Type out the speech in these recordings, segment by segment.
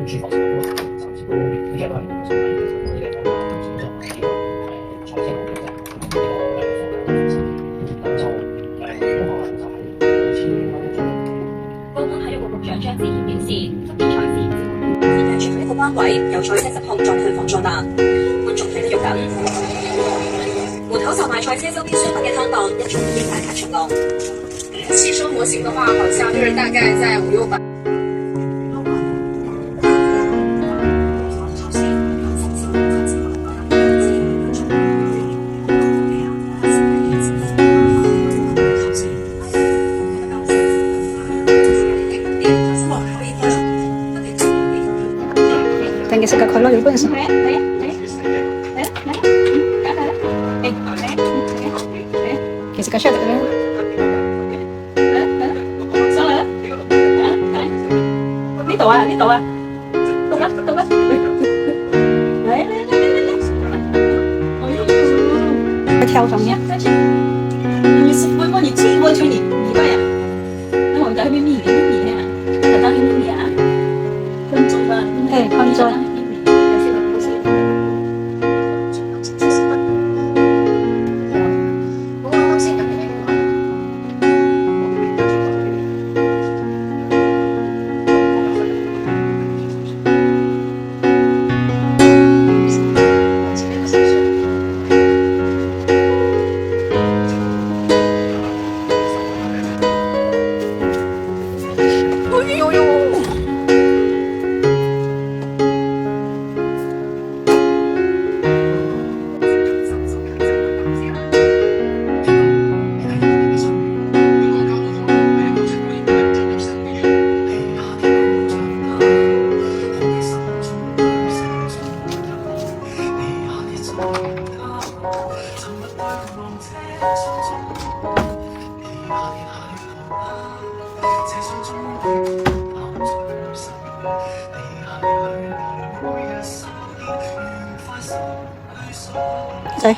住房成本嗰個暫時都呢日都係唔想買，其實我呢個方法就想呢個財政嘅呢個咁就如果可能就係2000蚊左右。高等體育局局長張志賢表示，今年賽事現在全一個班位由賽車失控再退房作難，觀眾睇得肉緊。門口售賣賽車周邊商品嘅攤檔一早已經大排長龍。汽車模型的話，好像就是大概在500-600。Tengo que sacar color, yo pienso. Que se cayó,呢度啊，呢度啊，讀啦，讀啦。會跳上面。你是會幫你親過去你吧呀？那我哋去咪啊？特登去咪啊？分組吧。對，分組。仔。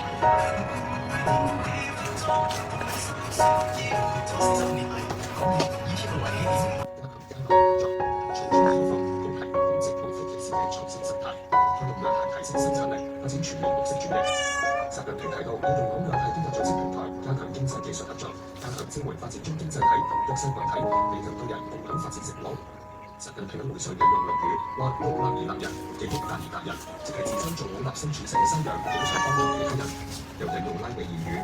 習近平提到，要用兩亞係經濟組織平台，加強經濟技術合作，加強支援發展中經濟體同弱勢群體，俾更多人共享發展成果。習近平喺會上引用論語，話獨立而立人，亦獨大而達人，即係自身做好立身處世嘅修養，影響幫助其他人。又引用拉比言語。